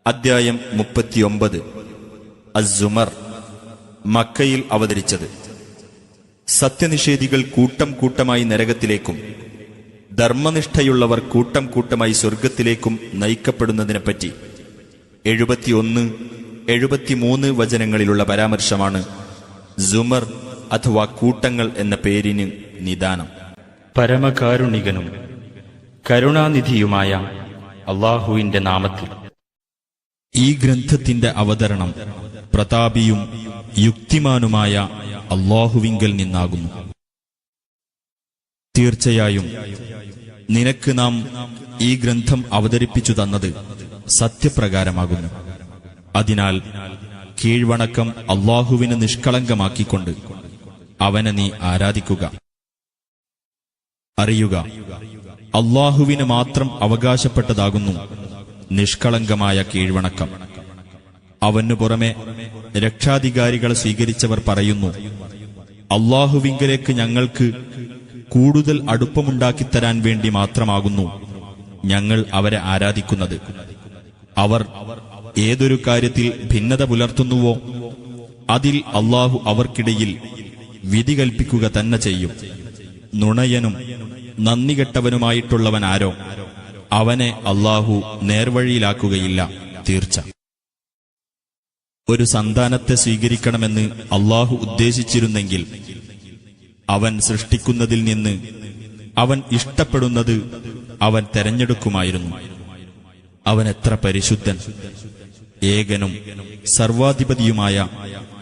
അദ്ധ്യായം 39 അസ്സുമർ. മക്കയിൽ അവതരിച്ചത്. സത്യനിഷേധികൾ കൂട്ടം കൂട്ടമായി നരകത്തിലേക്കും ധർമ്മനിഷ്ഠയുള്ളവർ കൂട്ടം കൂട്ടമായി സ്വർഗത്തിലേക്കും നയിക്കപ്പെടുന്നതിനെപ്പറ്റി 71, 73 വചനങ്ങളിലുള്ള പരാമർശമാണ് സുമർ അഥവാ കൂട്ടങ്ങൾ എന്ന പേരിന് നിദാനം. പരമകാരുണികനും കരുണാനിധിയുമായ അല്ലാഹുവിന്റെ നാമത്തിൽ. ഈ ഗ്രന്ഥത്തിന്റെ അവതരണം പ്രതാപിയും യുക്തിമാനുമായ അല്ലാഹുവിങ്കൽ നിന്നാകുന്നു. തീർച്ചയായും നിനക്ക് നാം ഈ ഗ്രന്ഥം അവതരിപ്പിച്ചു തന്നത് സത്യപ്രകാരമാകുന്നു. അതിനാൽ കീഴ്വണക്കം അല്ലാഹുവിന് നിഷ്കളങ്കമാക്കിക്കൊണ്ട് അവനെ നീ ആരാധിക്കുക. അറിയുക, അല്ലാഹുവിന് മാത്രം അവകാശപ്പെട്ടതാകുന്നു നിഷ്കളങ്കമായ കീഴ്വണക്കം. അവനു പുറമെ രക്ഷാധികാരികളെ സ്വീകരിച്ചവർ പറയുന്നു, അല്ലാഹുവിങ്കലേക്ക് ഞങ്ങൾക്ക് കൂടുതൽ അടുപ്പമുണ്ടാക്കിത്തരാൻ വേണ്ടി മാത്രമാകുന്നു ഞങ്ങൾ അവരെ ആരാധിക്കുന്നത്. അവർ ഏതൊരു കാര്യത്തിൽ ഭിന്നത പുലർത്തുന്നുവോ അതിൽ അല്ലാഹു അവർക്കിടയിൽ വിധി കൽപ്പിക്കുക തന്നെ ചെയ്യും. നുണയനും നന്ദികെട്ടവനുമായിട്ടുള്ളവനാരോ അവനെ അല്ലാഹു നേർവഴിയിലാക്കുകയില്ല. തീർച്ച. ഒരു സന്താനത്തെ സ്വീകരിക്കണമെന്ന് അല്ലാഹു ഉദ്ദേശിച്ചിരുന്നെങ്കിൽ അവൻ സൃഷ്ടിക്കുന്നതിൽ നിന്ന് അവൻ ഇഷ്ടപ്പെടുന്നത് അവൻ തെരഞ്ഞെടുക്കുമായിരുന്നു. അവൻ എത്ര പരിശുദ്ധൻ! ഏകനും സർവാധിപതിയുമായ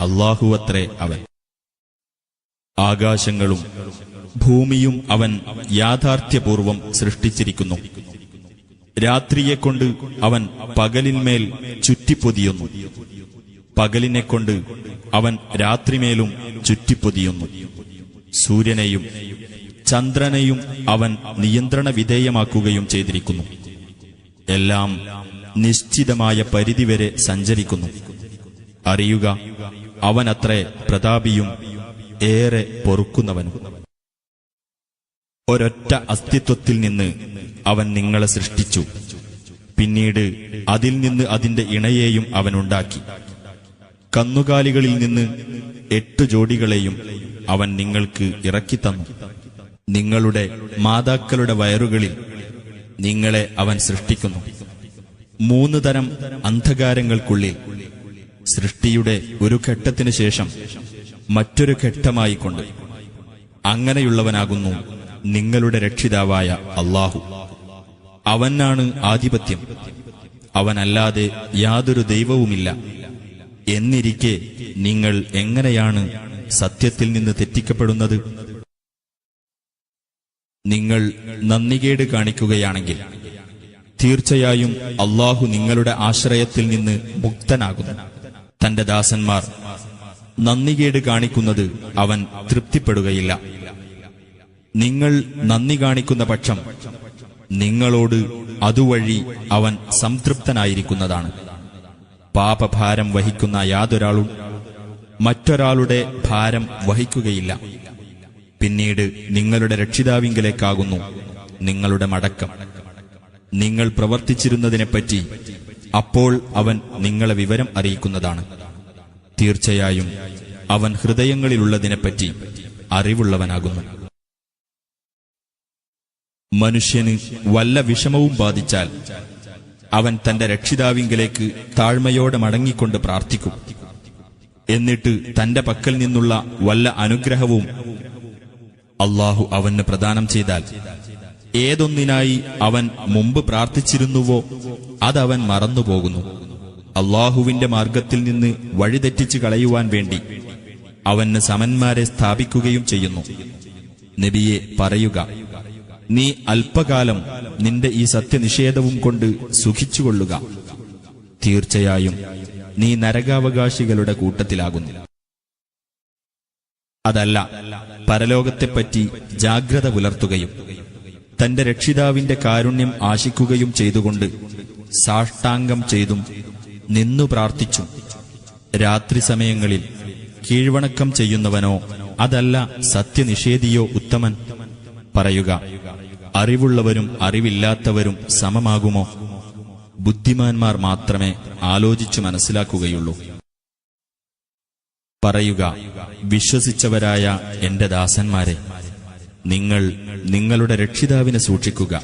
അല്ലാഹുവത്രേ അവൻ. ആകാശങ്ങളും ഭൂമിയും അവൻ യാഥാർത്ഥ്യപൂർവം സൃഷ്ടിച്ചിരിക്കുന്നു. രാത്രിയെക്കൊണ്ട് അവൻ പകലിന്മേൽ ചുറ്റിപ്പൊതിയുന്നു, പകലിനെക്കൊണ്ട് അവൻ രാത്രിമേലും ചുറ്റിപ്പൊതിയുന്നു. സൂര്യനെയും ചന്ദ്രനെയും അവൻ നിയന്ത്രണ വിധേയമാക്കുകയും ചെയ്തിരിക്കുന്നു. എല്ലാം നിശ്ചിതമായ പരിധിവരെ സഞ്ചരിക്കുന്നു. അറിയുക, അവനത്രേ പ്രതാപിയും ഏറെ പൊറുക്കുന്നവനും. ഒരൊറ്റ അസ്തിത്വത്തിൽ നിന്ന് അവൻ നിങ്ങളെ സൃഷ്ടിച്ചു. പിന്നീട് അതിൽ നിന്ന് അതിന്റെ ഇണയെയും അവനുണ്ടാക്കി. കന്നുകാലികളിൽ നിന്ന് 8 ജോഡികളെയും അവൻ നിങ്ങൾക്ക് ഇറക്കിത്തന്നു. നിങ്ങളുടെ മാതാക്കളുടെ വയറുകളിൽ നിങ്ങളെ അവൻ സൃഷ്ടിക്കുന്നു. 3 തരം അന്ധകാരങ്ങൾക്കുള്ളിൽ സൃഷ്ടിയുടെ ഒരു ഘട്ടത്തിനു ശേഷം മറ്റൊരു ഘട്ടമായിക്കൊണ്ട്. അങ്ങനെയുള്ളവനാകുന്നു നിങ്ങളുടെ രക്ഷിതാവായ അല്ലാഹു. അവനാണ് ആധിപത്യം, അവനല്ലാതെ യാതൊരു ദൈവവുമില്ല. എന്നിരിക്കെ നിങ്ങൾ എങ്ങനെയാണ് സത്യത്തിൽ നിന്ന് തെറ്റിക്കപ്പെടുന്നത്? നിങ്ങൾ നന്ദികേട് കാണിക്കുകയാണെങ്കിൽ തീർച്ചയായും അല്ലാഹു നിങ്ങളുടെ ആശ്രയത്തിൽ നിന്ന് മുക്തനാകുന്നു. തന്റെ ദാസന്മാർ നന്ദികേട് കാണിക്കുന്നത് അവൻ തൃപ്തിപ്പെടുകയില്ല. നിങ്ങൾ നന്ദി കാണിക്കുന്ന പക്ഷം നിങ്ങളോട് അതുവഴി അവൻ സംതൃപ്തനായിരിക്കുന്നതാണ്. പാപഭാരം വഹിക്കുന്ന യാതൊരാളും മറ്റൊരാളുടെ ഭാരം വഹിക്കുകയില്ല. പിന്നീട് നിങ്ങളുടെ രക്ഷിതാവിങ്കലേക്കാകുന്നു നിങ്ങളുടെ മടക്കം. നിങ്ങൾ പ്രവർത്തിച്ചിരുന്നതിനെപ്പറ്റി അപ്പോൾ അവൻ നിങ്ങളെ വിവരം അറിയിക്കുന്നതാണ്. തീർച്ചയായും അവൻ ഹൃദയങ്ങളിലുള്ളതിനെപ്പറ്റി അറിവുള്ളവനാകുന്നു. മനുഷ്യന് വല്ല വിഷമവും ബാധിച്ചാൽ അവൻ തന്റെ രക്ഷിതാവിങ്കലേക്ക് താഴ്മയോടെ മടങ്ങിക്കൊണ്ട് പ്രാർത്ഥിക്കും. എന്നിട്ട് തന്റെ പക്കൽ നിന്നുള്ള വല്ല അനുഗ്രഹവും അല്ലാഹു അവന് പ്രദാനം ചെയ്താൽ ഏതൊന്നിനായി അവൻ മുമ്പ് പ്രാർത്ഥിച്ചിരുന്നുവോ അതവൻ മറന്നുപോകുന്നു. അല്ലാഹുവിന്റെ മാർഗത്തിൽ നിന്ന് വഴിതെറ്റിച്ചു കളയുവാൻ വേണ്ടി അവന് സമന്മാരെ സ്ഥാപിക്കുകയും ചെയ്യുന്നു. നബിയെ പറയുക, നീ അല്പകാലം നിന്റെ ഈ സത്യനിഷേധവും കൊണ്ട് സുഖിച്ചുകൊള്ളുക. തീർച്ചയായും നീ നരകാവകാശികളുടെ കൂട്ടത്തിലാകുന്നു. അതല്ല, പരലോകത്തെപ്പറ്റി ജാഗ്രത പുലർത്തുകയും തന്റെ രക്ഷിതാവിന്റെ കാരുണ്യം ആശിക്കുകയും ചെയ്തുകൊണ്ട് സാഷ്ടാംഗം ചെയ്തും നിന്നു പ്രാർത്ഥിച്ചും രാത്രി സമയങ്ങളിൽ കീഴ്വണക്കം ചെയ്യുന്നവനോ അതല്ല സത്യനിഷേധിയോ ഉത്തമൻ? പറയുക, അറിവുള്ളവരും അറിവില്ലാത്തവരും സമമാകുമോ? ബുദ്ധിമാന്മാർ മാത്രമേ ആലോചിച്ചു മനസ്സിലാക്കുകയുള്ളൂ. പറയുക, വിശ്വസിച്ചവരായ എന്റെ ദാസന്മാരെ, നിങ്ങൾ നിങ്ങളുടെ രക്ഷിതാവിനെ സൂക്ഷിക്കുക.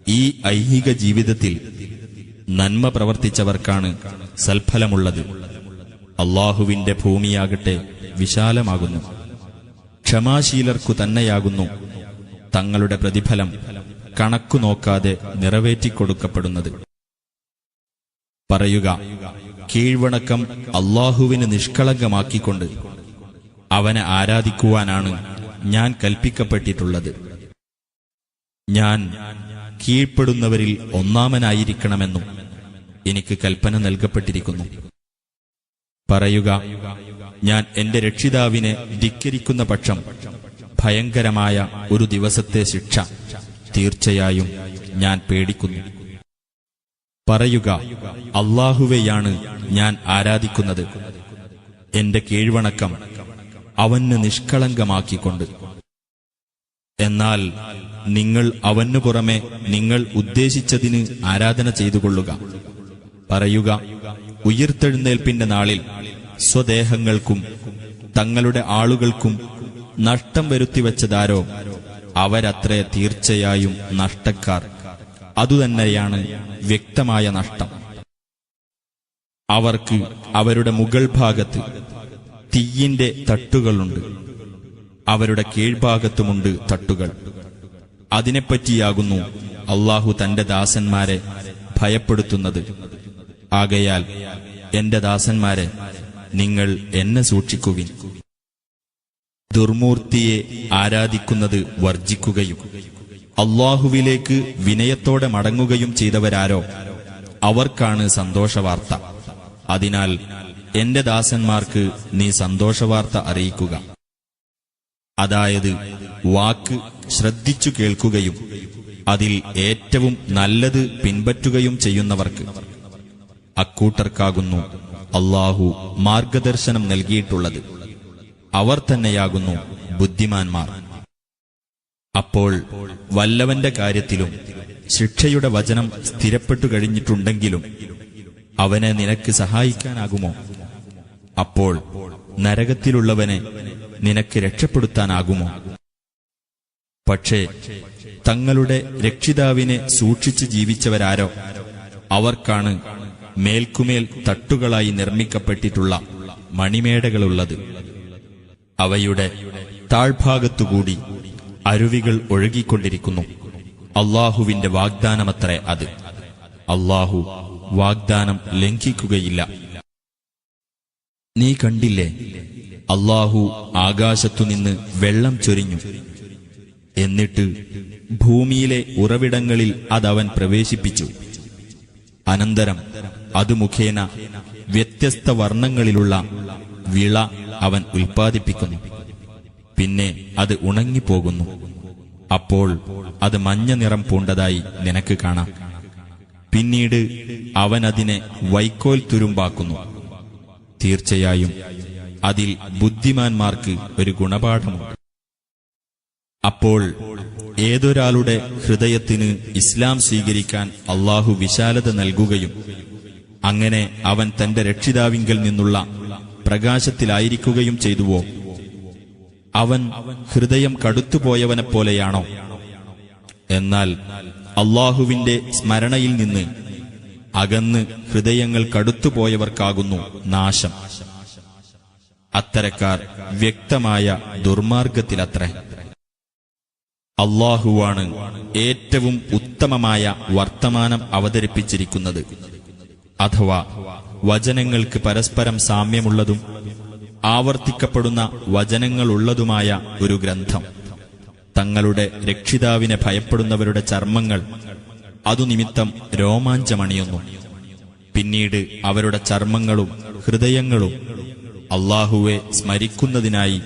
ഈ ഐഹിക ജീവിതത്തിൽ നന്മ പ്രവർത്തിച്ചവർക്കാണ് സൽഫലമുള്ളത്. അല്ലാഹുവിന്റെ ഭൂമിയാകട്ടെ വിശാലമാകുന്നു. ക്ഷമാശീലർക്കു തന്നെയാകുന്നു തങ്ങളുടെ പ്രതിഫലം കണക്കു നോക്കാതെ നിറവേറ്റിക്കൊടുക്കപ്പെടുന്നത്. പറയുക, കീഴ്വണക്കം അല്ലാഹുവിന് നിഷ്കളങ്കമാക്കിക്കൊണ്ട് അവനെ ആരാധിക്കുവാനാണ് ഞാൻ കൽപ്പിക്കപ്പെട്ടിട്ടുള്ളത്. ഞാൻ കീഴ്പ്പെടുന്നവരിൽ ഒന്നാമനായിരിക്കണമെന്നും എനിക്ക് കൽപ്പന നൽകപ്പെട്ടിരിക്കുന്നു. പറയുക, ഞാൻ എന്റെ രക്ഷിതാവിനെ ധിക്കരിക്കുന്ന പക്ഷം ഭയങ്കരമായ ഒരു ദിവസത്തെ ശിക്ഷ തീർച്ചയായും ഞാൻ പേടിക്കുന്നു. പറയുക, അല്ലാഹുവെയാണ് ഞാൻ ആരാധിക്കുന്നത്, എന്റെ കീഴ്വണക്കം അവന് നിഷ്കളങ്കമാക്കിക്കൊണ്ട്. എന്നാൽ നിങ്ങൾ അവനു പുറമെ നിങ്ങൾ ഉദ്ദേശിച്ചതിന് ആരാധന ചെയ്തുകൊള്ളുക. പറയുക, ഉയിർത്തെഴുന്നേൽപ്പിന്റെ നാളിൽ സ്വദേഹങ്ങൾക്കും തങ്ങളുടെ ആളുകൾക്കും നഷ്ടം വരുത്തിവെച്ചതാരോ അവരത്രേ തീർച്ചയായും നഷ്ടക്കാർ. അതുതന്നെയാണ് വ്യക്തമായ നഷ്ടം. അവർക്ക് അവരുടെ മുകൾ ഭാഗത്ത് തീയിന്റെ തട്ടുകളുണ്ട്, അവരുടെ കീഴ്ഭാഗത്തുമുണ്ട് തട്ടുകൾ. അതിനെപ്പറ്റിയാകുന്നു അല്ലാഹു തന്റെ ദാസന്മാരെ ഭയപ്പെടുത്തുന്നത്. ആകയാൽ എന്റെ ദാസന്മാരെ, നിങ്ങൾ എന്നെ സൂക്ഷിക്കുവിൻ. ദുർമൂർത്തിയെ ആരാധിക്കുന്നത് വർജിക്കുകയും അല്ലാഹുവിലേക്ക് വിനയത്തോടെ മടങ്ങുകയും ചെയ്തവരാരോ അവർക്കാണ് സന്തോഷവാർത്ത. അതിനാൽ എന്റെ ദാസന്മാർക്ക് നീ സന്തോഷവാർത്ത അറിയിക്കുക. അതായത് വാക്ക് ശ്രദ്ധിച്ചു കേൾക്കുകയും അതിൽ ഏറ്റവും നല്ലത് പിൻപറ്റുകയും ചെയ്യുന്നവർക്ക്. അക്കൂട്ടർക്കാകുന്നു അല്ലാഹു മാർഗദർശനം നൽകിയിട്ടുള്ളത്. അവർ തന്നെയാകുന്നു ബുദ്ധിമാന്മാർ. അപ്പോൾ വല്ലവന്റെ കാര്യത്തിലും ശിക്ഷയുടെ വചനം സ്ഥിരപ്പെട്ടു കഴിഞ്ഞിട്ടുണ്ടെങ്കിലും അവനെ നിനക്ക് സഹായിക്കാനാകുമോ? അപ്പോൾ നരകത്തിലുള്ളവനെ നിനക്ക് രക്ഷപ്പെടുത്താനാകുമോ? പക്ഷേ തങ്ങളുടെ രക്ഷിതാവിനെ സൂക്ഷിച്ച് ജീവിച്ചവരാരോ അവർക്കാണ് മേൽക്കുമേൽ തട്ടുകളായി നിർമ്മിക്കപ്പെട്ടിട്ടുള്ള മണിമേടകളുള്ളത്. അവയുടെ താഴ്ഭാഗത്തുകൂടി അരുവികൾ ഒഴുകിക്കൊണ്ടിരിക്കുന്നു. അല്ലാഹുവിന്റെ വാഗ്ദാനമത്രേ അത്. അല്ലാഹു വാഗ്ദാനം ലംഘിക്കുകയില്ല. നീ കണ്ടില്ലേ, അല്ലാഹു ആകാശത്തുനിന്ന് വെള്ളം ചൊരിഞ്ഞു, എന്നിട്ട് ഭൂമിയിലെ ഉറവിടങ്ങളിൽ അതവൻ പ്രവേശിപ്പിച്ചു. അനന്തരം അത് മുഖേന വ്യത്യസ്ത വർണ്ണങ്ങളിലുള്ള വിള അവൻ ഉൽപ്പാദിപ്പിക്കുന്നു. പിന്നെ അത് ഉണങ്ങിപ്പോകുന്നു. അപ്പോൾ അത് മഞ്ഞ നിറം പൂണ്ടതായി നിനക്ക് കാണാം. പിന്നീട് അവൻ അതിനെ വൈക്കോൽ തുരുമ്പാക്കുന്നു. തീർച്ചയായും അതിൽ ബുദ്ധിമാന്മാർക്ക് ഒരു ഗുണപാഠമുണ്ട്. അപ്പോൾ ഏതൊരാളുടെ ഹൃദയത്തിന് ഇസ്ലാം സ്വീകരിക്കാൻ അല്ലാഹു വിശാലത നൽകുകയും അങ്ങനെ അവൻ തന്റെ രക്ഷിതാവിങ്കൽ നിന്നുള്ള പ്രകാശത്തിലായിരിക്കുകയും ചെയ്തുവോ, അവൻ ഹൃദയം കടുത്തുപോയവനെപ്പോലെയാണോ? എന്നാൽ അല്ലാഹുവിന്റെ സ്മരണയിൽ നിന്ന് അകന്ന് ഹൃദയങ്ങൾ കടുത്തുപോയവർക്കാകുന്നു നാശം. അത്തരക്കാർ വ്യക്തമായ ദുർമാർഗത്തിലത്രേ. അല്ലാഹുവാണ് ഏറ്റവും ഉത്തമമായ വർത്തമാനം അവതരിപ്പിച്ചിരിക്കുന്നത്, അഥവാ വചനങ്ങൾക്ക് പരസ്പരം സാമ്യമുള്ളതും ആവർത്തിക്കപ്പെടുന്ന വചനങ്ങളുള്ളതുമായ ഒരു ഗ്രന്ഥം. തങ്ങളുടെ രക്ഷിതാവിനെ ഭയപ്പെടുന്നവരുടെ ചർമ്മങ്ങൾ അതുനിമിത്തം രോമാഞ്ചമണിയുന്നു. പിന്നീട് അവരുടെ ചർമ്മങ്ങളും ഹൃദയങ്ങളും അല്ലാഹുവെ സ്മരിക്കുന്നതിനായി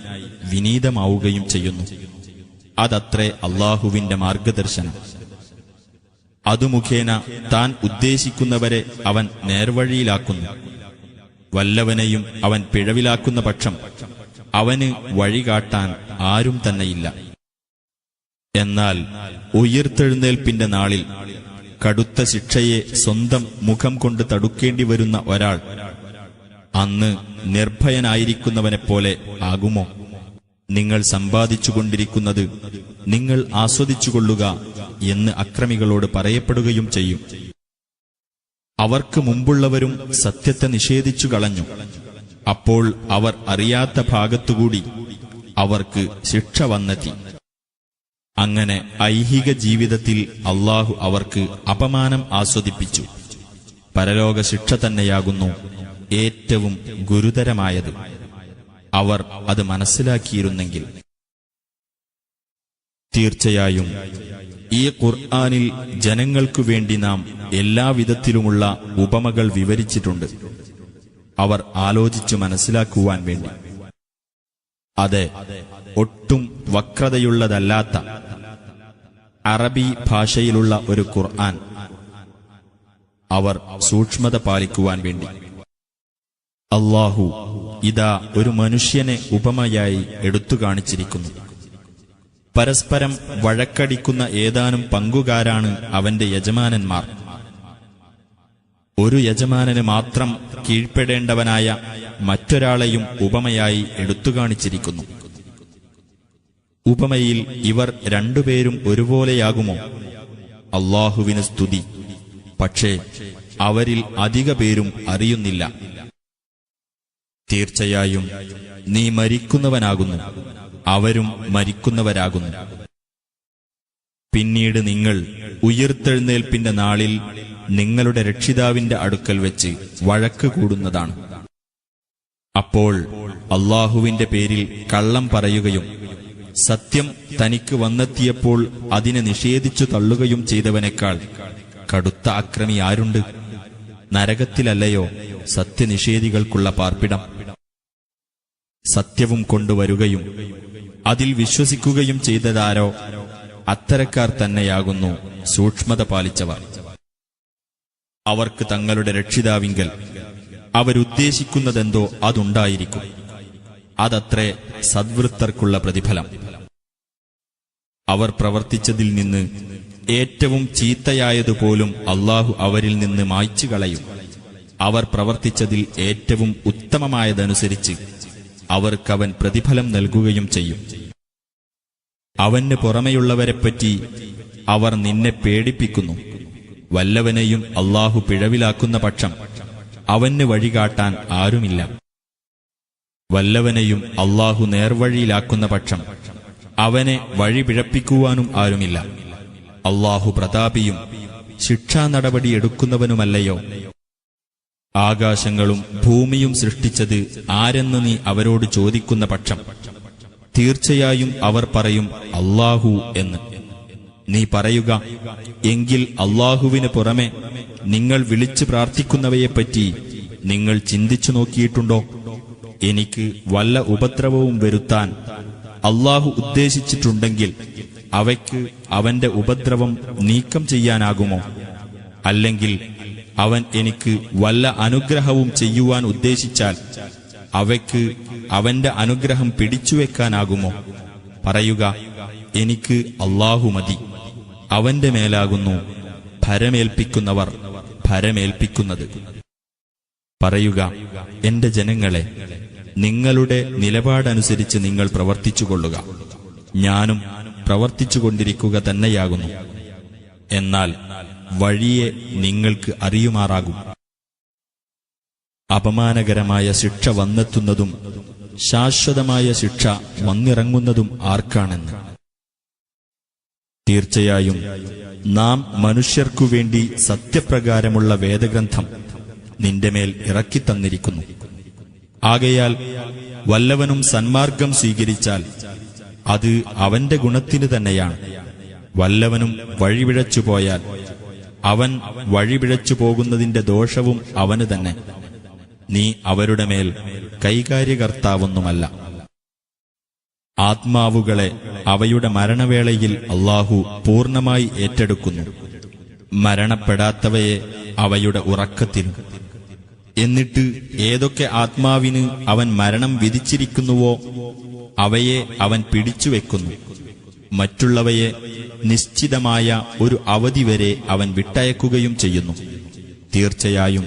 വിനീതമാവുകയും ചെയ്യുന്നു. അതത്രേ അല്ലാഹുവിന്റെ മാർഗദർശനം. അതു മുഖേന താൻ ഉദ്ദേശിക്കുന്നവരെ അവൻ നേർവഴിയിലാക്കുന്നു. വല്ലവനെയും അവൻ പിഴവിലാക്കുന്ന പക്ഷം അവന് വഴികാട്ടാൻ ആരും തന്നെയില്ല. എന്നാൽ ഉയിർത്തെഴുന്നേൽപ്പിന്റെ നാളിൽ കടുത്ത ശിക്ഷയെ സ്വന്തം മുഖം കൊണ്ട് തടുക്കേണ്ടി വരുന്ന ഒരാൾ അന്ന് നിർഭയനായിരിക്കുന്നവനെപ്പോലെ ആകുമോ? നിങ്ങൾ സമ്പാദിച്ചുകൊണ്ടിരിക്കുന്നത് നിങ്ങൾ ആസ്വദിച്ചുകൊള്ളുക എന്ന് അക്രമികളോട് പറയപ്പെടുകയും ചെയ്യും. അവർക്ക് മുമ്പുള്ളവരും സത്യത്തെ നിഷേധിച്ചു കളഞ്ഞു. അപ്പോൾ അവർ അറിയാത്ത ഭാഗത്തുകൂടി അവർക്ക് ശിക്ഷ വന്നെത്തി. അങ്ങനെ ഐഹിക ജീവിതത്തിൽ അല്ലാഹു അവർക്ക് അപമാനം ആസ്വദിപ്പിച്ചു. പരലോക ശിക്ഷ തന്നെയാകുന്നു ഏറ്റവും ഗുരുതരമായത്. അവർ അത് മനസ്സിലാക്കിയിരുന്നെങ്കിൽ. തീർച്ചയായും ഈ ഖുർആനിൽ ജനങ്ങൾക്കു വേണ്ടി നാം എല്ലാവിധത്തിലുമുള്ള ഉപമകൾ വിവരിച്ചിട്ടുണ്ട്, അവർ ആലോചിച്ചു മനസ്സിലാക്കുവാൻ വേണ്ടി. അതെ, ഒട്ടും വക്രതയുള്ളതല്ലാത്ത അറബി ഭാഷയിലുള്ള ഒരു ഖുർആൻ അവർ സൂക്ഷ്മത പാലിക്കുവാൻ വേണ്ടി. അല്ലാഹു ഇതാ ഒരു മനുഷ്യനെ ഉപമയായി എടുത്തു കാണിച്ചിരിക്കുന്നു. പരസ്പരം വഴക്കടിക്കുന്ന ഏതാനും പങ്കുകാരാണ് അവന്റെ യജമാനന്മാർ. ഒരു യജമാനന് മാത്രം കീഴ്പ്പെടേണ്ടവനായ മറ്റൊരാളെയും ഉപമയായി എടുത്തുകാണിച്ചിരിക്കുന്നു. ഉപമയിൽ ഇവർ രണ്ടുപേരും ഒരുപോലെയാകുമോ? അല്ലാഹുവിന് സ്തുതി. പക്ഷേ അവരിൽ അധിക പേരും അറിയുന്നില്ല. തീർച്ചയായും നീ മരിക്കുന്നവനാകുന്നു, അവരും മരിക്കുന്നവരാകുന്നു. പിന്നീട് നിങ്ങൾ ഉയിർത്തെഴുന്നേൽപ്പിന്റെ നാളിൽ നിങ്ങളുടെ രക്ഷിതാവിന്റെ അടുക്കൽ വെച്ച് വഴക്ക് കൂടുന്നതാണ്. അപ്പോൾ അല്ലാഹുവിന്റെ പേരിൽ കള്ളം പറയുകയും സത്യം തനിക്ക് വന്നെത്തിയപ്പോൾ അതിനെ നിഷേധിച്ചു തള്ളുകയും ചെയ്തവനേക്കാൾ കടുത്ത അക്രമി ആരുണ്ട്? നരകത്തിലല്ലയോ സത്യനിഷേധികൾക്കുള്ള പാർപ്പിടം? സത്യവും കൊണ്ടുവരുകയും അതിൽ വിശ്വസിക്കുകയും ചെയ്തതാരോ അത്തരക്കാർ തന്നെയാകുന്നു സൂക്ഷ്മത പാലിച്ചവർ. അവർക്ക് തങ്ങളുടെ രക്ഷിതാവിങ്കൽ അവരുദ്ദേശിക്കുന്നതെന്തോ അതുണ്ടായിരിക്കും. അതത്രേ സദ്വൃത്തർക്കുള്ള പ്രതിഫലം. അവർ പ്രവർത്തിച്ചതിൽ നിന്ന് ഏറ്റവും ചീത്തയായതുപോലും അല്ലാഹു അവരിൽ നിന്ന് മായ്ച്ചു കളയും. അവർ പ്രവർത്തിച്ചതിൽ ഏറ്റവും ഉത്തമമായതനുസരിച്ച് അവർക്കവൻ പ്രതിഫലം നൽകുകയും ചെയ്യും. അവന് പുറമെയുള്ളവരെപ്പറ്റി അവർ നിന്നെ പേടിപ്പിക്കുന്നു. വല്ലവനെയും അല്ലാഹു പിഴവിലാക്കുന്ന പക്ഷം അവന് വഴികാട്ടാൻ ആരുമില്ല. വല്ലവനെയും അല്ലാഹു നേർവഴിയിലാക്കുന്ന പക്ഷം അവനെ വഴിപിഴപ്പിക്കുവാനും ആരുമില്ല. അല്ലാഹു പ്രതാപിയും ശിക്ഷാ നടപടി എടുക്കുന്നവനുമല്ലയോ? ആകാശങ്ങളും ഭൂമിയും സൃഷ്ടിച്ചത് ആരെന്ന് നീ അവരോട് ചോദിക്കുന്ന പക്ഷം തീർച്ചയായും അവർ പറയും അല്ലാഹു എന്ന്. നീ പറയുക, എങ്കിൽ അല്ലാഹുവിന് പുറമെ നിങ്ങൾ വിളിച്ചു പ്രാർത്ഥിക്കുന്നവയെപ്പറ്റി നിങ്ങൾ ചിന്തിച്ചു നോക്കിയിട്ടുണ്ടോ? എനിക്ക് വല്ല ഉപദ്രവവും വരുത്താൻ അല്ലാഹു ഉദ്ദേശിച്ചിട്ടുണ്ടെങ്കിൽ അവയ്ക്ക് അവന്റെ ഉപദ്രവം നീക്കം ചെയ്യാനാകുമോ? അല്ലെങ്കിൽ അവൻ എനിക്ക് വല്ല അനുഗ്രഹവും ചെയ്യുവാൻ ഉദ്ദേശിച്ചാൽ അവയ്ക്ക് അവന്റെ അനുഗ്രഹം പിടിച്ചുവെക്കാനാകുമോ? പറയുക, എനിക്ക് അല്ലാഹു മതി. അവന്റെ മേലാകുന്നു ഭരമേൽപ്പിക്കുന്നവർ ഭരമേൽപ്പിക്കുന്നത്. പറയുക, എന്റെ ജനങ്ങളെ, നിങ്ങളുടെ നിലപാടനുസരിച്ച് നിങ്ങൾ പ്രവർത്തിച്ചുകൊള്ളുക. ഞാനും പ്രവർത്തിച്ചുകൊണ്ടിരിക്കുക തന്നെയാകുന്നു. എന്നാൽ വഴിയെ നിങ്ങൾക്ക് അറിയുമാറാകും. അപമാനകരമായ ശിക്ഷ വന്നെത്തുന്നതും ശാശ്വതമായ ശിക്ഷ വന്നിറങ്ങുന്നതും ആർക്കാണെന്ന്. തീർച്ചയായും നാം മനുഷ്യർക്കുവേണ്ടി സത്യപ്രകാരമുള്ള വേദഗ്രന്ഥം നിന്റെ മേൽ ഇറക്കിത്തന്നിരിക്കുന്നു. ആകയാൽ വല്ലവനും സന്മാർഗം സ്വീകരിച്ചാൽ അത് അവന്റെ ഗുണത്തിനു തന്നെയാണ്. വല്ലവനും വഴിപിഴച്ചുപോയാൽ അവൻ വഴിപിഴച്ചു പോകുന്നതിന്റെ ദോഷവും അവന് തന്നെ. നീ അവരുടെ മേൽ കൈകാര്യകർത്താവൊന്നുമല്ല. ആത്മാവുകളെ അവയുടെ മരണവേളയിൽ അല്ലാഹു പൂർണ്ണമായി ഏറ്റെടുക്കുന്നു, മരണപ്പെടാത്തവയെ അവയുടെ ഉറക്കത്തിലും. എന്നിട്ട് ഏതൊക്കെ ആത്മാവിന് അവൻ മരണം വിധിച്ചിരിക്കുന്നുവോ അവയെ അവൻ പിടിച്ചുവെക്കുന്നു. മറ്റുള്ളവയെ നിശ്ചിതമായ ഒരു അവധി വരെ അവൻ വിട്ടയക്കുകയും ചെയ്യുന്നു. തീർച്ചയായും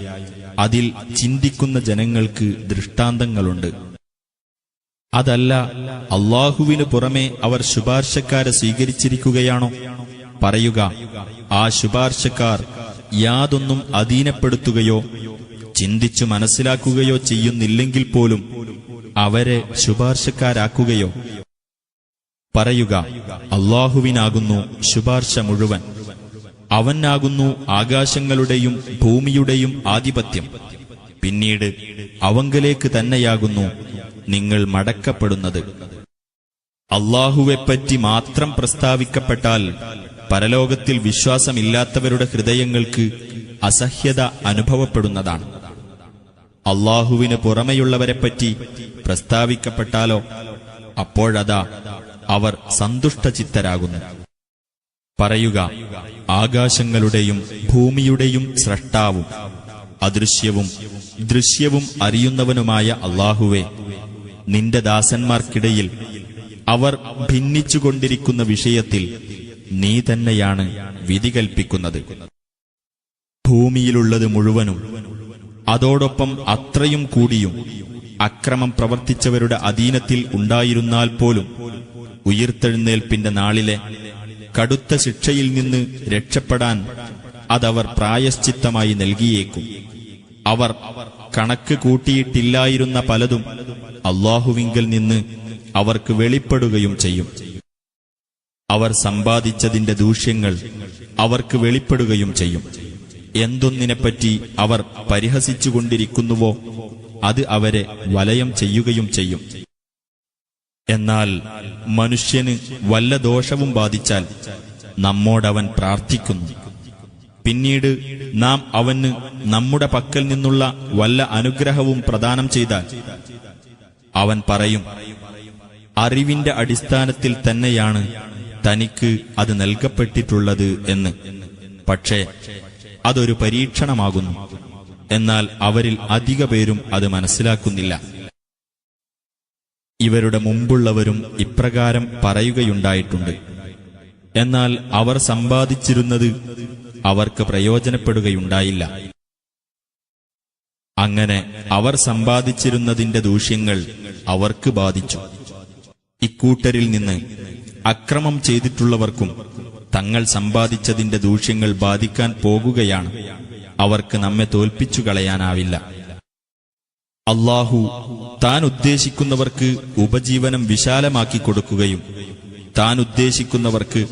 അതിൽ ചിന്തിക്കുന്ന ജനങ്ങൾക്ക് ദൃഷ്ടാന്തങ്ങളുണ്ട്. അതല്ല, അല്ലാഹുവിനു പുറമെ അവർ ശുപാർശക്കാരെ സ്വീകരിച്ചിരിക്കുകയാണോ? പറയുക, ആ ശുപാർശക്കാർ യാതൊന്നും അധീനപ്പെടുത്തുകയോ ചിന്തിച്ചു മനസ്സിലാക്കുകയോ ചെയ്യുന്നില്ലെങ്കിൽ പോലും അവരെ ശുപാർശക്കാരാക്കുകയോ? പറയുക, അല്ലാഹുവിനാകുന്നു ശുപാർശ മുഴുവൻ. അവനാകുന്നു ആകാശങ്ങളുടെയും ഭൂമിയുടെയും ആധിപത്യം. പിന്നീട് അവങ്കലേക്ക് തന്നെയാകുന്നു നിങ്ങൾ മടക്കപ്പെടുന്നത്. അല്ലാഹുവെപ്പറ്റി മാത്രം പ്രസ്താവിക്കപ്പെട്ടാൽ പരലോകത്തിൽ വിശ്വാസമില്ലാത്തവരുടെ ഹൃദയങ്ങൾക്ക് അസഹ്യത അനുഭവപ്പെടുന്നതാണ്. അല്ലാഹുവിന് പുറമെയുള്ളവരെപ്പറ്റി പ്രസ്താവിക്കപ്പെട്ടാലോ അപ്പോഴതാ അവർ സന്തുഷ്ടചിത്തരാകുന്നു. പറയുക, ആകാശങ്ങളുടെയും ഭൂമിയുടെയും സ്രഷ്ടാവും അദൃശ്യവും ദൃശ്യവും അറിയുന്നവനുമായ അല്ലാഹുവേ, നിന്റെ ദാസന്മാർക്കിടയിൽ അവർ ഭിന്നിച്ചുകൊണ്ടിരിക്കുന്ന വിഷയത്തിൽ നീ തന്നെയാണ് വിധി കൽപ്പിക്കുന്നത്. ഭൂമിയിലുള്ളത് മുഴുവനും അതോടൊപ്പം അത്രയും കൂടിയും അക്രമം പ്രവർത്തിച്ചവരുടെ അധീനത്തിൽ ഉണ്ടായിരുന്നാൽ പോലും ഉയിർത്തെഴുന്നേൽപ്പിന്റെ നാളിലെ കടുത്ത ശിക്ഷയിൽ നിന്ന് രക്ഷപ്പെടാൻ അതവർ പ്രായശ്ചിത്തമായി നൽകിയേക്കും. അവർ കണക്ക് കൂട്ടിയിട്ടില്ലായിരുന്ന പലതും അല്ലാഹുവിങ്കൽ നിന്ന് അവർക്ക് വെളിപ്പെടുകയും ചെയ്യും. അവർ സമ്പാദിച്ചതിന്റെ ദൂഷ്യങ്ങൾ അവർക്ക് വെളിപ്പെടുകയും ചെയ്യും. എന്തൊന്നിനെപ്പറ്റി അവർ പരിഹസിച്ചുകൊണ്ടിരിക്കുന്നുവോ അത് അവരെ വലയം ചെയ്യുകയും ചെയ്യും. എന്നാൽ മനുഷ്യന് വല്ല ദോഷവും ബാധിച്ചാൽ നമ്മോടവൻ പ്രാർത്ഥിക്കുന്നു. പിന്നീട് നാം അവന് നമ്മുടെ പക്കൽ നിന്നുള്ള വല്ല അനുഗ്രഹവും പ്രദാനം ചെയ്താൽ അവൻ പറയും, അറിവിന്റെ അടിസ്ഥാനത്തിൽ തന്നെയാണ് തനിക്ക് അത് നൽകപ്പെട്ടിട്ടുള്ളത് എന്ന്. പക്ഷേ അതൊരു പരീക്ഷണമാകുന്നു. എന്നാൽ അവരിൽ അധിക പേരും അത് മനസ്സിലാക്കുന്നില്ല. ഇവരുടെ മുമ്പുള്ളവരും ഇപ്രകാരം പറയുകയുണ്ടായിട്ടുണ്ട്. എന്നാൽ അവർ സമ്പാദിച്ചിരുന്നത് അവർക്ക് പ്രയോജനപ്പെടുകയുണ്ടായില്ല. അങ്ങനെ അവർ സമ്പാദിച്ചിരുന്നതിന്റെ ദൂഷ്യങ്ങൾ അവർക്ക് ബാധിച്ചു. ഇക്കൂട്ടരിൽ നിന്ന് അക്രമം ചെയ്തിട്ടുള്ളവർക്കും തങ്ങൾ സമ്പാദിച്ചതിന്റെ ദൂഷ്യങ്ങൾ ബാധിക്കാൻ പോകുകയാണ്. അവർക്ക് നമ്മെ തോൽപ്പിച്ചു കളയാനാവില്ല. അല്ലാഹു താൻ ഉദ്ദേശിക്കുന്നവർക്ക് ഉപജീവനം വിശാലമാക്കി കൊടുക്കുകയും താൻ ഉദ്ദേശിക്കുന്നവർക്ക്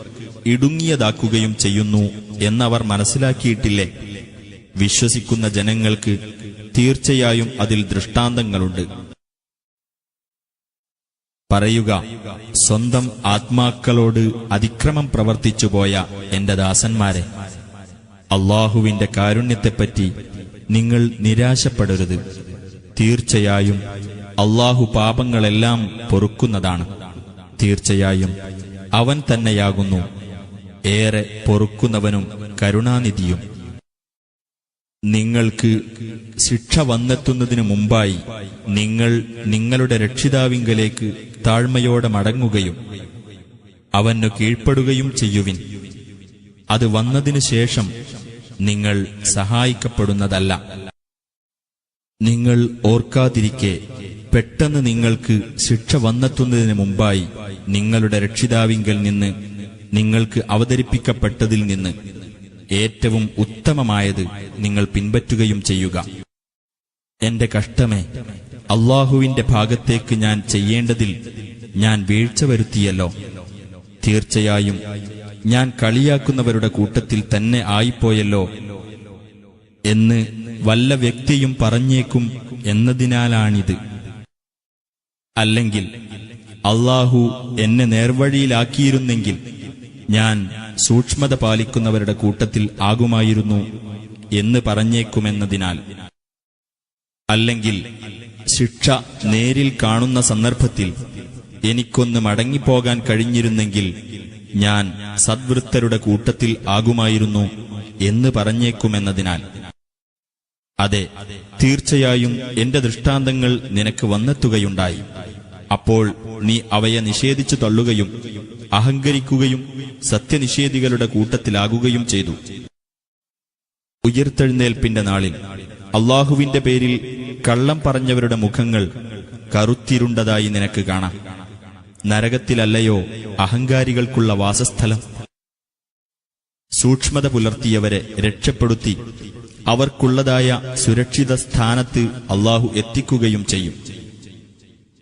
ഇടുങ്ങിയതാക്കുകയും ചെയ്യുന്നു എന്നവർ മനസ്സിലാക്കിയിട്ടില്ലേ? വിശ്വസിക്കുന്ന ജനങ്ങൾക്ക് തീർച്ചയായും അതിൽ ദൃഷ്ടാന്തങ്ങളുണ്ട്. പറയുക, സ്വന്തം ആത്മാക്കളോട് അതിക്രമം പ്രവർത്തിച്ചുപോയ എന്റെ ദാസന്മാരെ, അല്ലാഹുവിന്റെ കാരുണ്യത്തെപ്പറ്റി നിങ്ങൾ നിരാശപ്പെടരുത്. തീർച്ചയായും അല്ലാഹു പാപങ്ങളെല്ലാം പൊറുക്കുന്നതാണ്. തീർച്ചയായും അവൻ തന്നെയാകുന്നു ഏറെ പൊറുക്കുന്നവനും കരുണാനിധിയും. നിങ്ങൾക്ക് ശിക്ഷ വന്നെത്തുന്നതിനു മുമ്പായി നിങ്ങൾ നിങ്ങളുടെ രക്ഷിതാവിങ്കലേക്ക് താഴ്മയോടെ മടങ്ങുകയും അവനു കീഴ്പ്പെടുകയും ചെയ്യുവിൻ. അത് വന്നതിനു ശേഷം നിങ്ങൾ സഹായിക്കപ്പെടുന്നതല്ല. നിങ്ങൾ ഓർക്കാതിരിക്കെ പെട്ടെന്ന് നിങ്ങൾക്ക് ശിക്ഷ വന്നെത്തുന്നതിന് മുമ്പായി നിങ്ങളുടെ രക്ഷിതാവിങ്കൽ നിന്ന് നിങ്ങൾക്ക് അവതരിപ്പിക്കപ്പെട്ടതിൽ നിന്ന് ഏറ്റവും ഉത്തമമായത് നിങ്ങൾ പിൻപറ്റുകയും ചെയ്യുക. എന്റെ കഷ്ടമേ, അല്ലാഹുവിന്റെ ഭാഗത്തേക്ക് ഞാൻ ചെയ്യേണ്ടതിൽ ഞാൻ വീഴ്ച വരുത്തിയല്ലോ. തീർച്ചയായും ഞാൻ കളിയാക്കുന്നവരുടെ കൂട്ടത്തിൽ തന്നെ ആയിപ്പോയല്ലോ എന്ന് വല്ല വ്യക്തിയും പറഞ്ഞേക്കും എന്നതിനാലാണിത്. അല്ലെങ്കിൽ അല്ലാഹു എന്നെ നേർവഴിയിലാക്കിയിരുന്നെങ്കിൽ ഞാൻ സൂക്ഷ്മത പാലിക്കുന്നവരുടെ കൂട്ടത്തിൽ ആകുമായിരുന്നു എന്ന് പറഞ്ഞേക്കുമെന്നതിനാൽ. അല്ലെങ്കിൽ ശിക്ഷ നേരിൽ കാണുന്ന സന്ദർഭത്തിൽ എനിക്കൊന്ന് മടങ്ങിപ്പോകാൻ കഴിഞ്ഞിരുന്നെങ്കിൽ ഞാൻ സദ്വൃത്തരുടെ കൂട്ടത്തിൽ ആകുമായിരുന്നു എന്ന് പറഞ്ഞേക്കുമെന്നതിനാൽ. അതെ, തീർച്ചയായും എന്റെ ദൃഷ്ടാന്തങ്ങൾ നിനക്ക് വന്നെത്തുകയുണ്ടായി. അപ്പോൾ നീ അവയെ നിഷേധിച്ചു തള്ളുകയും അഹങ്കരിക്കുകയും സത്യനിഷേധികളുടെ കൂട്ടത്തിലാകുകയും ചെയ്തു. ഉയിർത്തെഴുന്നേൽപ്പിന്റെ നാളിൽ അള്ളാഹുവിന്റെ പേരിൽ കള്ളം പറഞ്ഞവരുടെ മുഖങ്ങൾ കറുത്തിരുണ്ടതായി നിനക്ക് കാണാം. നരകത്തിലല്ലയോ അഹങ്കാരികൾക്കുള്ള വാസസ്ഥലം? സൂക്ഷ്മത പുലർത്തിയവരെ രക്ഷപ്പെടുത്തി അവർക്കുള്ളതായ സുരക്ഷിത സ്ഥാനത്ത് അള്ളാഹു എത്തിക്കുകയും ചെയ്യും.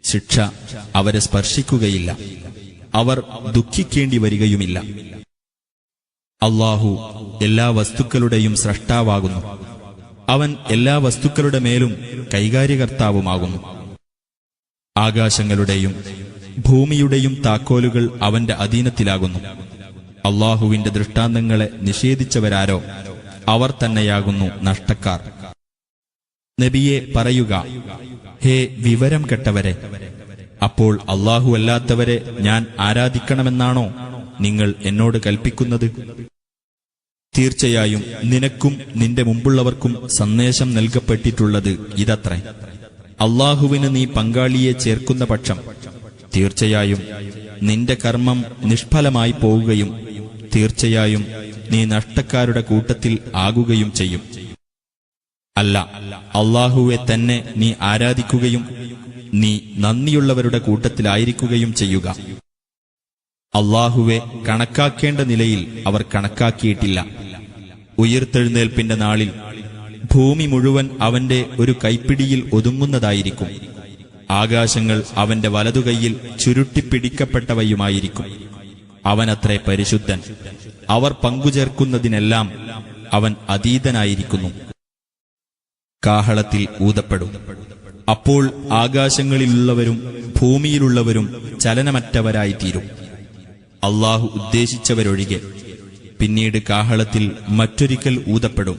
ശിക്ഷ അവരെ സ്പർശിക്കുകയില്ല, അവർ ദുഃഖിക്കേണ്ടി വരികയുമില്ല. അള്ളാഹു എല്ലാ വസ്തുക്കളുടെയും സ്രഷ്ടാവാകുന്നു. അവൻ എല്ലാ വസ്തുക്കളുടെ മേലും കൈകാര്യകർത്താവുമാകുന്നു. ആകാശങ്ങളുടെയും ഭൂമിയുടെയും താക്കോലുകൾ അവന്റെ അധീനത്തിലാകുന്നു. അള്ളാഹുവിന്റെ ദൃഷ്ടാന്തങ്ങളെ നിഷേധിച്ചവരാരോ അവർ തന്നെയാകുന്നു നഷ്ടക്കാർ. നബിയെ പറയുക, ഹേ വിവരം കെട്ടവരെ, അപ്പോൾ അള്ളാഹു അല്ലാത്തവരെ ഞാൻ ആരാധിക്കണമെന്നാണോ നിങ്ങൾ എന്നോട് കൽപ്പിക്കുന്നത്? തീർച്ചയായും നിനക്കും നിന്റെ മുമ്പുള്ളവർക്കും സന്ദേശം നൽകപ്പെട്ടിട്ടുള്ളത് ഇതത്രേ. അള്ളാഹുവിന് നീ പങ്കാളിയെ ചേർക്കുന്ന പക്ഷം തീർച്ചയായും നിന്റെ കർമ്മം നിഷ്ഫലമായി പോവുകയും തീർച്ചയായും നീ നഷ്ടക്കാരുടെ കൂട്ടത്തിൽ ആകുകയും ചെയ്യും. അല്ല, അള്ളാഹുവെ തന്നെ നീ ആരാധിക്കുകയും നീ നന്ദിയുള്ളവരുടെ കൂട്ടത്തിലായിരിക്കുകയും ചെയ്യുക. അള്ളാഹുവെ കണക്കാക്കേണ്ട നിലയിൽ അവർ കണക്കാക്കിയിട്ടില്ല. ഉയിർത്തെഴുന്നേൽപ്പിന്റെ നാളിൽ ഭൂമി മുഴുവൻ അവന്റെ ഒരു കൈപ്പിടിയിൽ ഒതുങ്ങുന്നതായിരിക്കും. ആകാശങ്ങൾ അവന്റെ വലതുകൈയിൽ ചുരുട്ടിപ്പിടിക്കപ്പെട്ടവയുമായിരിക്കും. അവനത്രേ പരിശുദ്ധൻ. അവർ പങ്കുചേർക്കുന്നതിനെല്ലാം അവൻ അതീതനായിരിക്കുന്നു. കാഹളത്തിൽ ഊതപ്പെടും. അപ്പോൾ ആകാശങ്ങളിലുള്ളവരും ഭൂമിയിലുള്ളവരും ചലനമറ്റവരായിത്തീരും, അള്ളാഹു ഉദ്ദേശിച്ചവരൊഴികെ. പിന്നീട് കാഹളത്തിൽ മറ്റൊരിക്കൽ ഊതപ്പെടും.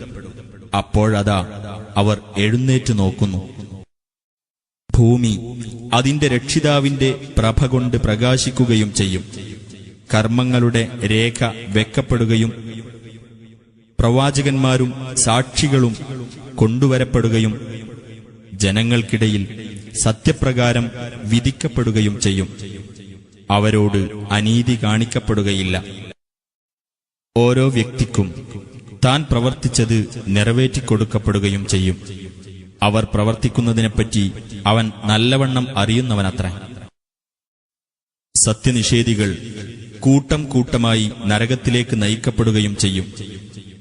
അപ്പോഴതാ അവർ എഴുന്നേറ്റു നോക്കുന്നു. ഭൂമി അതിന്റെ രക്ഷിതാവിന്റെ പ്രഭ കൊണ്ട് പ്രകാശിക്കുകയും ചെയ്യും. കർമ്മങ്ങളുടെ രേഖ വെക്കപ്പെടുകയും പ്രവാചകന്മാരും സാക്ഷികളും കൊണ്ടുവരപ്പെടുകയും ജനങ്ങൾക്കിടയിൽ സത്യപ്രകാരം വിധിക്കപ്പെടുകയും ചെയ്യും. അവരോട് അനീതി കാണിക്കപ്പെടുകയില്ല. ഓരോ വ്യക്തിക്കും താൻ പ്രവർത്തിച്ചത് നിറവേറ്റിക്കൊടുക്കപ്പെടുകയും ചെയ്യും. അവർ പ്രവർത്തിക്കുന്നതിനെപ്പറ്റി അവൻ നല്ലവണ്ണം അറിയുന്നവനത്രേ. സത്യനിഷേധികൾ കൂട്ടം കൂട്ടമായി നരകത്തിലേക്ക് നയിക്കപ്പെടുകയും ചെയ്യും.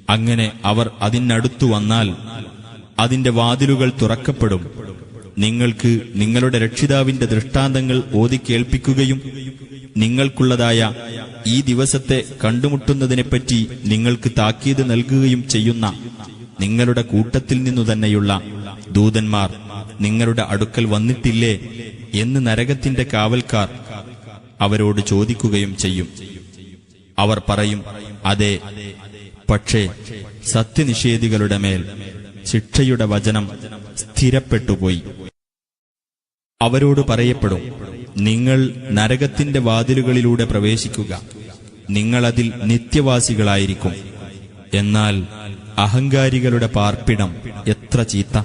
അങ്ങനെ അവർ അതിനടുത്തു വന്നാൽ അതിന്റെ വാതിലുകൾ തുറക്കപ്പെടും. നിങ്ങൾക്ക് നിങ്ങളുടെ രക്ഷിതാവിന്റെ ദൃഷ്ടാന്തങ്ങൾ ഓതിക്കേൾപ്പിക്കുകയും നിങ്ങൾക്കുള്ളതായ ഈ ദിവസത്തെ കണ്ടുമുട്ടുന്നതിനെപ്പറ്റി നിങ്ങൾക്ക് താക്കീത് നൽകുകയും ചെയ്യുന്ന നിങ്ങളുടെ കൂട്ടത്തിൽ നിന്നു തന്നെയുള്ള ദൂതന്മാർ നിങ്ങളുടെ അടുക്കൽ വന്നിട്ടില്ലേ എന്ന് നരകത്തിന്റെ കാവൽക്കാർ അവരോട് ചോദിക്കുകയും ചെയ്യും. അവർ പറയും, അതെ. പക്ഷേ സത്യനിഷേധികളുടെ മേൽ ശിക്ഷയുടെ വചനം സ്ഥിരപ്പെട്ടുപോയി. അവരോട് പറയപ്പെടും, നിങ്ങൾ നരകത്തിന്റെ വാതിലുകളിലൂടെ പ്രവേശിക്കുക, നിങ്ങളതിൽ നിത്യവാസികളായിരിക്കും. എന്നാൽ അഹങ്കാരികളുടെ പാർപ്പിടം എത്ര ചീത്ത!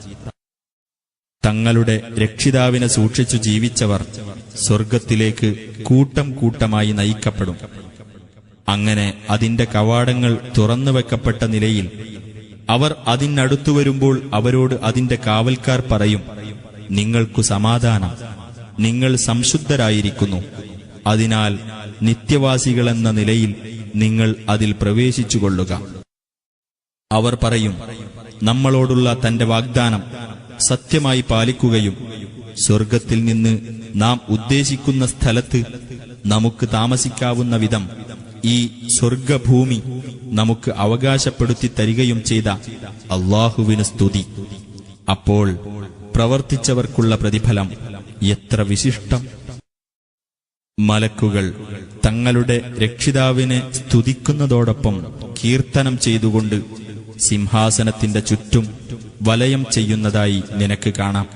തങ്ങളുടെ രക്ഷിതാവിനെ സൂക്ഷിച്ചു ജീവിച്ചവർ സ്വർഗത്തിലേക്ക് കൂട്ടം കൂട്ടമായി നയിക്കപ്പെടും. അങ്ങനെ അതിന്റെ കവാടങ്ങൾ തുറന്നുവെക്കപ്പെട്ട നിലയിൽ അവർ അതിനടുത്തു വരുമ്പോൾ അവരോട് അതിന്റെ കാവൽക്കാർ പറയും, നിങ്ങൾക്കു സമാധാനം, നിങ്ങൾ സംശുദ്ധരായിരിക്കുന്നു. അതിനാൽ നിത്യവാസികളെന്ന നിലയിൽ നിങ്ങൾ അതിൽ പ്രവേശിച്ചുകൊള്ളുക. അവർ പറയും, നമ്മളോടുള്ള തന്റെ വാഗ്ദാനം സത്യമായി പാലിക്കുകയും സ്വർഗത്തിൽ നിന്ന് നാം ഉദ്ദേശിക്കുന്ന സ്ഥലത്ത് നമുക്ക് താമസിക്കാവുന്ന വിധം ഈ സ്വർഗഭൂമി നമുക്ക് അവകാശപ്പെടുത്തി തരികയും ചെയ്ത അല്ലാഹുവിന് സ്തുതി. അപ്പോൾ പ്രവർത്തിച്ചവർക്കുള്ള പ്രതിഫലം എത്ര വിശിഷ്ടം! മലക്കുകൾ തങ്ങളുടെ രക്ഷിതാവിനെ സ്തുതിക്കുന്നതോടൊപ്പം കീർത്തനം ചെയ്തുകൊണ്ട് സിംഹാസനത്തിന്റെ ചുറ്റും വലയം ചെയ്യുന്നതായി നിനക്ക് കാണാം.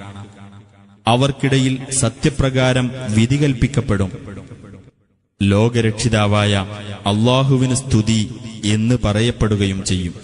അവർക്കിടയിൽ സത്യപ്രകാരം വിധി കൽപ്പിക്കപ്പെടും. ലോകരക്ഷിതാവായ അല്ലാഹുവിന് സ്തുതി എന്ന് പറയപ്പെടുകയും ചെയ്യും.